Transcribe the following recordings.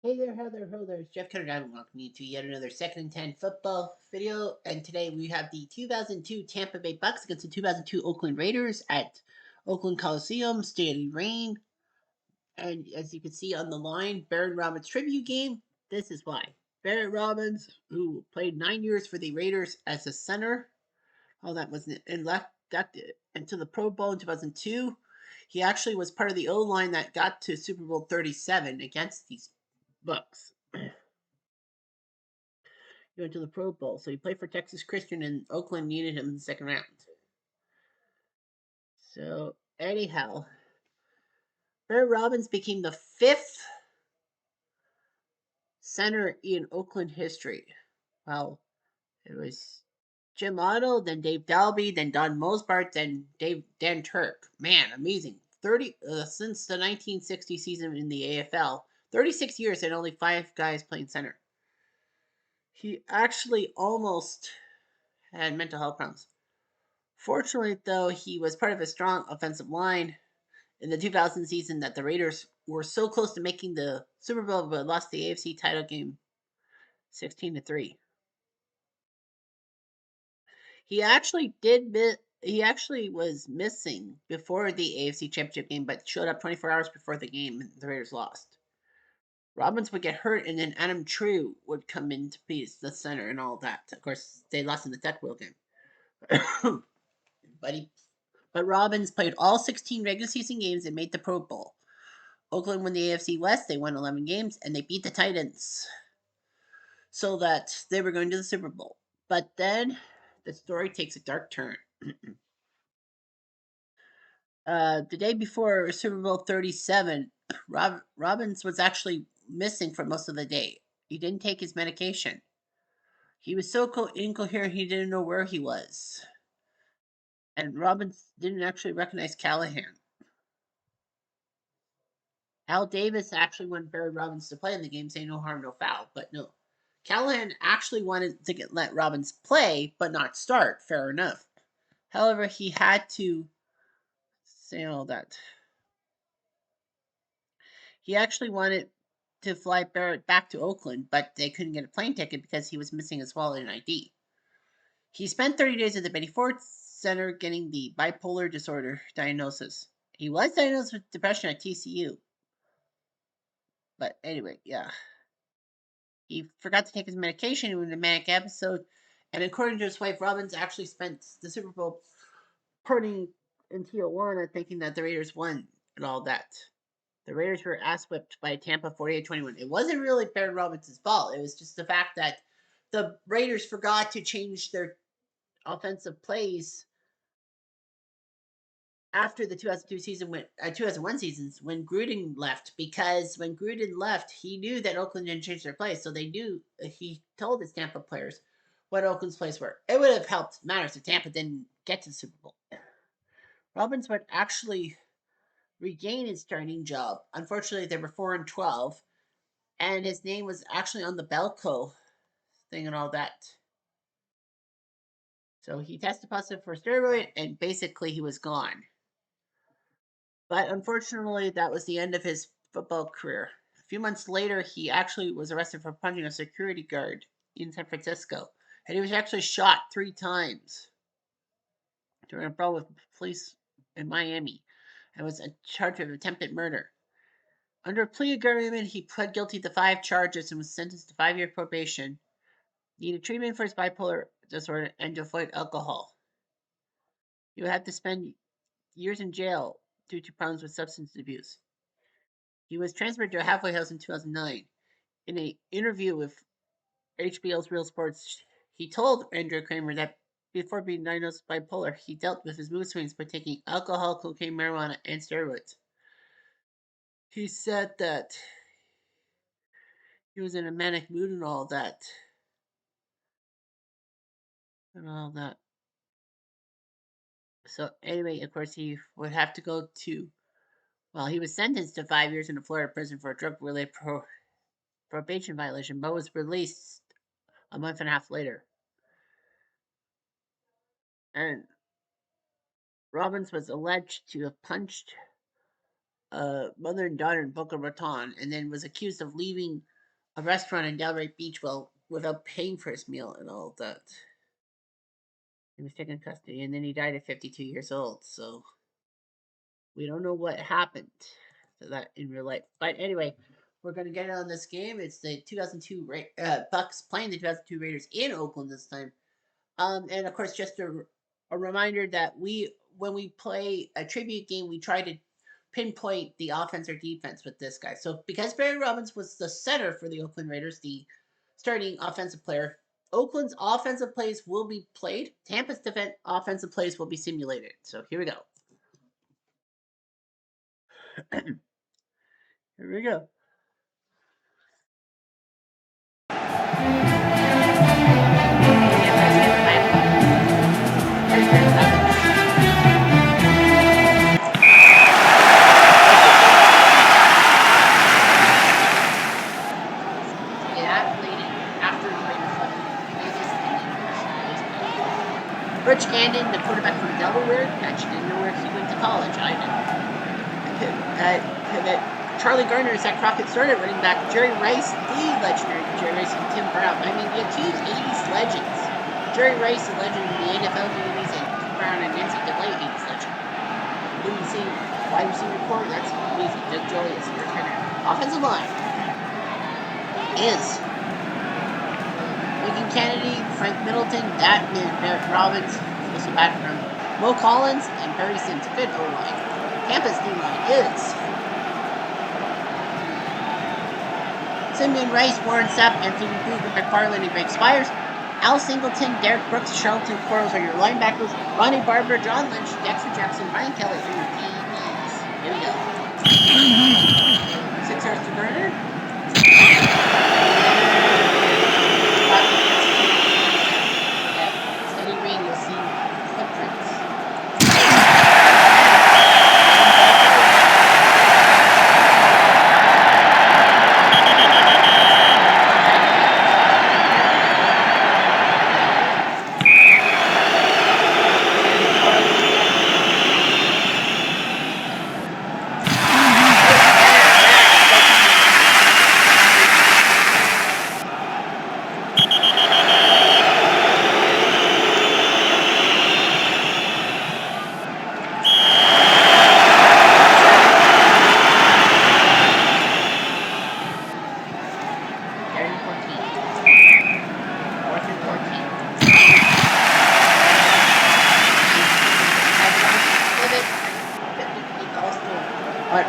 Hey there, how there, it's Jeff Cutter, and welcome you to yet another Second and 10 football video. And today we have the 2002 Tampa Bay Bucks against the 2002 Oakland Raiders at Oakland Coliseum, Steady Rain. And as you can see on the line, Barret Robbins tribute game. This is why. Barret Robbins, who played 9 years for the Raiders as a center, all that was and left got into the Pro Bowl in 2002. He actually was part of the O line that got to Super Bowl 37 against these Bucks. He went to the Pro Bowl. So he played for Texas Christian, and Oakland needed him in the second round. So anyhow, Barry Robbins became the fifth center in Oakland history. Well, it was Jim Otto, then Dave Dalby, then Don Mosbart, then Dan Turk. Man, amazing. 30 since the 1960 season in the AFL, 36 years and only 5 guys playing center. He actually almost had mental health problems. Fortunately, though, he was part of a strong offensive line in the 2000 season that the Raiders were so close to making the Super Bowl but lost the AFC title game 16-3. He actually he actually was missing before the AFC Championship game, but showed up 24 hours before the game and the Raiders lost. Robbins would get hurt, and then Adam True would come in to be the center and all that. Of course, they lost in the Tech Wheel game. but he But Robbins played all 16 regular season games and made the Pro Bowl. Oakland won the AFC West. They won 11 games and they beat the Titans so that they were going to the Super Bowl. But then the story takes a dark turn. The day before Super Bowl 37, Robbins was actually missing for most of the day. He didn't take his medication. He was so incoherent he didn't know where he was. And Robbins didn't actually recognize Callahan. Al Davis actually wanted Barry Robbins to play in the game, saying no harm, no foul. But no. Callahan actually wanted to let Robbins play, but not start. Fair enough. However, he had to say all that. He actually wanted to fly Barrett back to Oakland, but they couldn't get a plane ticket because he was missing his wallet and ID. He spent 30 days at the Betty Ford Center getting the bipolar disorder diagnosis. He was diagnosed with depression at TCU. But anyway, yeah. He forgot to take his medication in a manic episode, and according to his wife, Robbins actually spent the Super Bowl partying in Tijuana thinking that the Raiders won and all that. The Raiders were ass whipped by Tampa 48-21. It wasn't really Barry Robbins' fault. It was just the fact that the Raiders forgot to change their offensive plays after the 2002 season, 2001 seasons, when Gruden left, because when Gruden left, he knew that Oakland didn't change their plays, so they knew he told his Tampa players what Oakland's plays were. It would have helped matters if Tampa didn't get to the Super Bowl. Robbins would actually regain his starting job. Unfortunately, they were 4-12, and his name was actually on the Belco thing and all that. So he tested positive for steroid, and basically he was gone. But unfortunately, that was the end of his football career. A few months later, he actually was arrested for punching a security guard in San Francisco. And he was actually shot 3 times during a brawl with police in Miami and was charged with attempted murder. Under a plea agreement, he pled guilty to 5 charges and was sentenced to 5-year probation, needed treatment for his bipolar disorder, and to avoid alcohol. He would have to spend years in jail due to problems with substance abuse. He was transferred to a halfway house in 2009. In an interview with HBO's Real Sports, he told Andrew Kramer that before being diagnosed with bipolar, he dealt with his mood swings by taking alcohol, cocaine, marijuana, and steroids. He said that he was in a manic mood and all that. And all that. So, anyway, of course, he would have to go to. Well, he was sentenced to 5 years in a Florida prison for a drug related probation violation, but was released a month and a half later. And Robbins was alleged to have punched mother and daughter in Boca Raton, and then was accused of leaving a restaurant in Delray Beach without paying for his meal and all of that. He was taken into custody, and then he died at 52 years old. So we don't know what happened to that in real life. But anyway, we're going to get on this game. It's the 2002 Bucks playing the 2002 Raiders in Oakland this time. And of course, just a reminder that when we play a tribute game, we try to pinpoint the offense or defense with this guy. So because Barry Robbins was the center for the Oakland Raiders, the starting offensive player, Oakland's offensive plays will be played. Tampa's offensive plays will be simulated. So here we go. Here we go. Rich Gannon, the quarterback from Delaware, actually didn't know where he went to college. I didn't. Charlie Garner is that Crockett started running back. Jerry Rice, the legendary Jerry Rice, and Tim Brown. I mean, the two 80s legends. Jerry Rice, the legend in the NFL movies, and Tim Brown, an NCAA 80s legend. Louis C. wide receiver core, that's easy. Doug Julius, your returner. Offensive line is Lincoln Kennedy, Frank Middleton, that is Barret Robbins, this is background. Mo Collins and Perry Sims, good O-line. Tampa's D-line is Simeon Rice, Warren Sapp, Anthony Booth, McFarland, and Greg Spires. Al Singleton, Derek Brooks, Charlton Quarles are your linebackers. Ronnie Barber, John Lynch, Dexter Jackson, Ryan Kelly are your DBs. Here we go. 6 yards to Garner. Steady rain, you'll see footprints.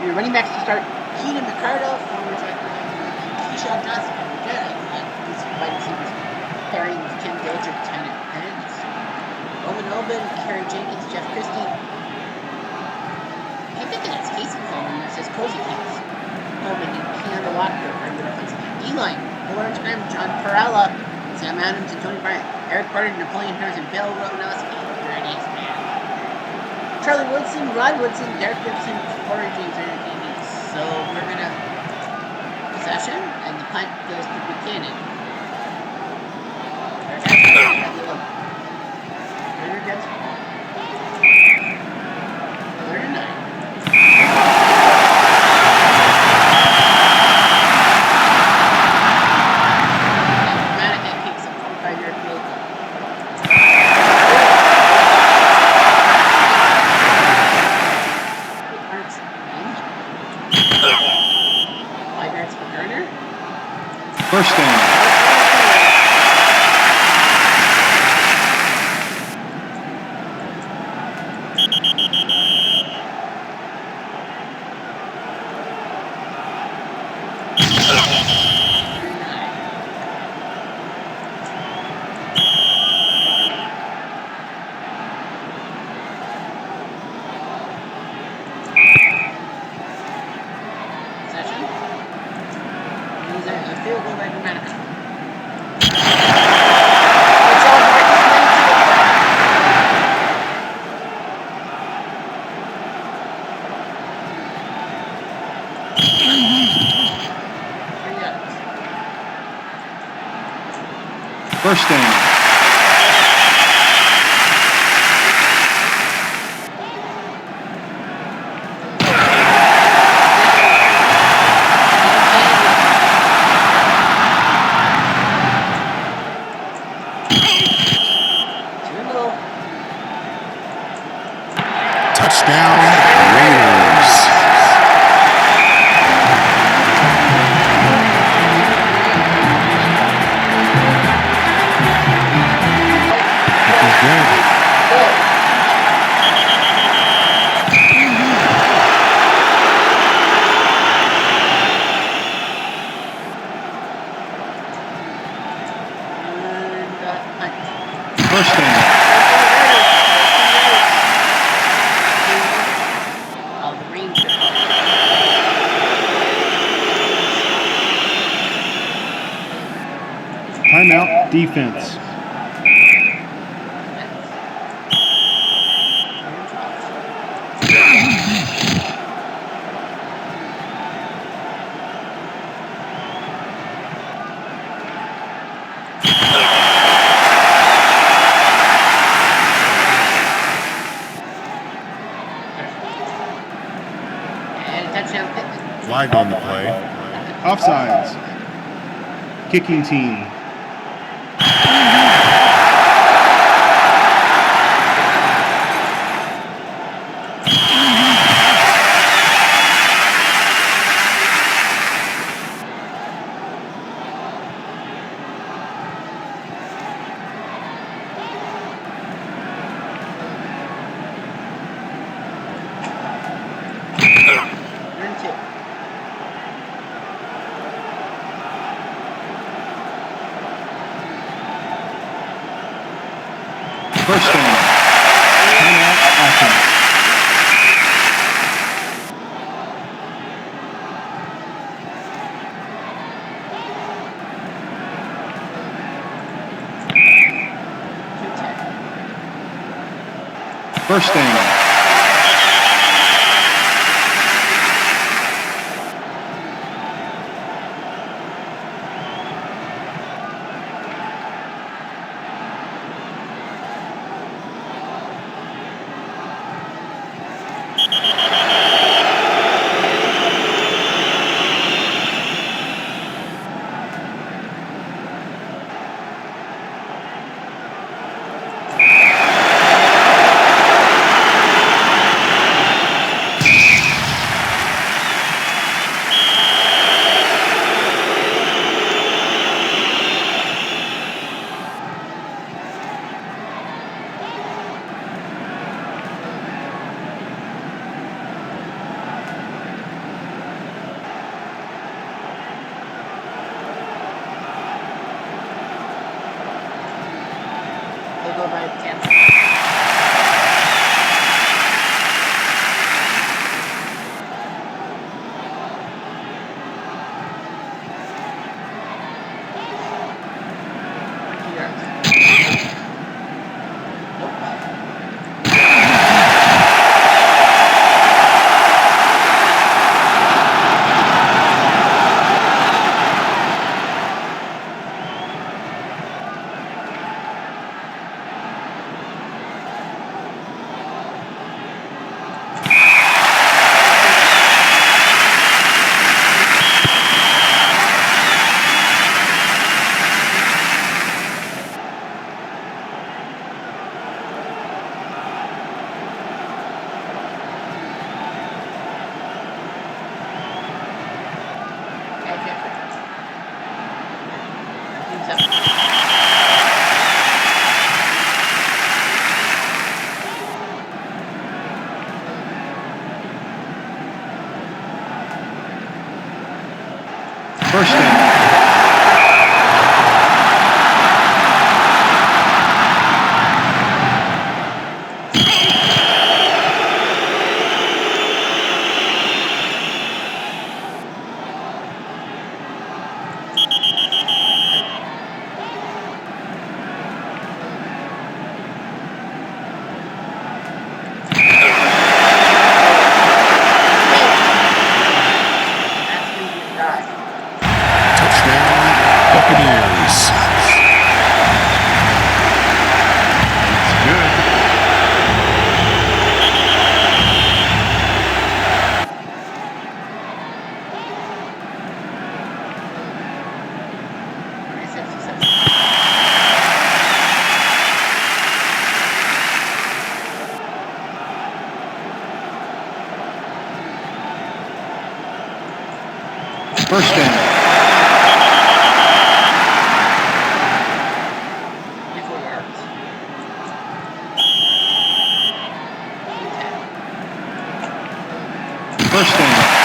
Your running backs to start: Keenan McCardle, former Keyshawn Johnson, wide receivers, pairing with Kim Dilger, Lieutenant Pence, Roman Obin, Kerry Jenkins, Jeff Christie. I think that's Casey Coleman. It says Cozy Kings. Coleman and Keanu Walker are your offensive line. D-line: Lawrence Graham, John Perella, Sam Adams, and Tony Bryant. Eric Barton, Napoleon Harris, and Bill Romanowski. Your next man. Charlie Woodson, Rod Woodson, Derek Gibson, Corey James are your DBs. So we're gonna possession, and the punt goes to Buchanan. Turner gets the ball. 3rd and 9. Dramatic kicks a 45-yard field goal. First down. First down. Timeout defense. And touchdown Pittman. Flag on the play. Offsides. Kicking team. Turn 2. First down. Timeout offense. First down. They go by 10. First down. First down. First down.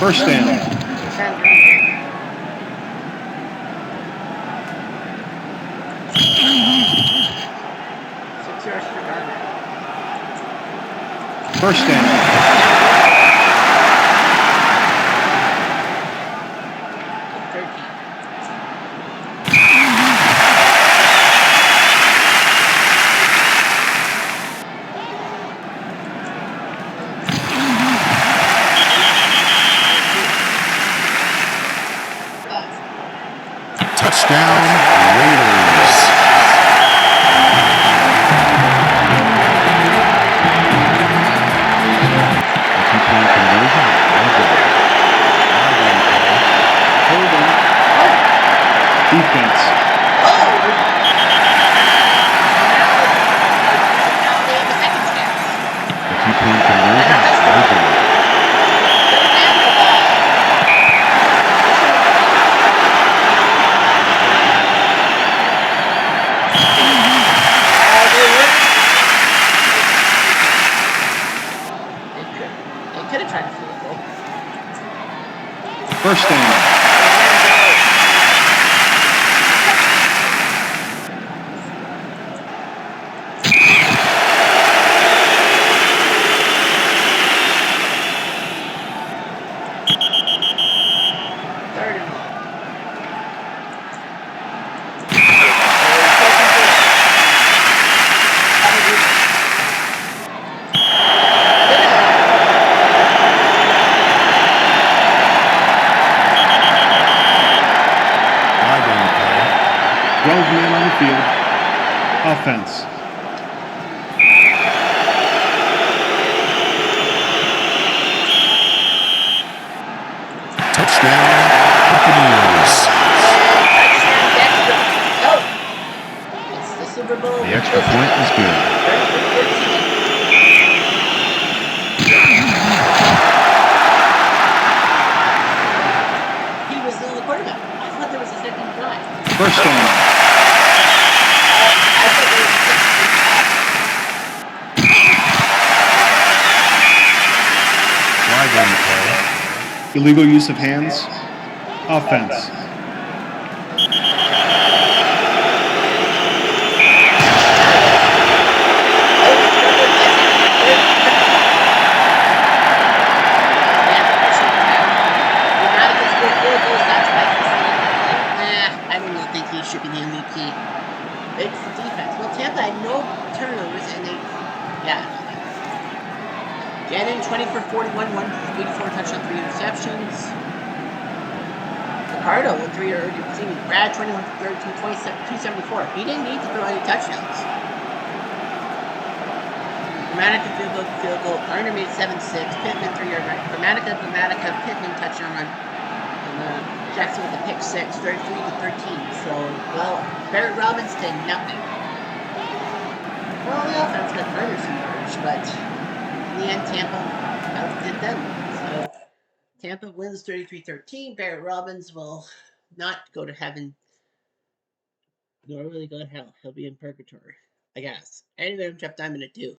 First down. 6 yards for Barret. First down. Touchdown, Raiders. Two-point conversion. Holding. Defense. Two-point conversion. They could have tried to field goal. First down. Third and long. Flag on the play. 12 men on the field. Offense. Touchdown, Buccaneers. It's the Super Bowl. The extra point is good. He was the only quarterback. I thought there was a second drive. First down. I thought there was a second Flag on the play. Illegal use of hands. Offense. I don't really think he should be the MVP. It's the defense. Well, Tampa had no turnovers, and they, Gannon 20 for 41, 184 touchdown, 3 interceptions. Ricardo with 3 receiving. Brad 21 for 13, 274. He didn't need to throw any touchdowns. Gramatica field goal. Garner made 7-6. Pittman 3-yard run. Gramatica, Pittman touchdown run. And Jackson with a pick 6, 33 to 13. So, well, Barret Robbins did nothing. Well, the offense got Garner some yards, but in the end, Tampa outdid them. So, Tampa wins 33-13. Barret Robbins will not go to heaven, nor will he go to hell. He'll be in purgatory, I guess. Anyway, I'm Jeff Diamond at 2.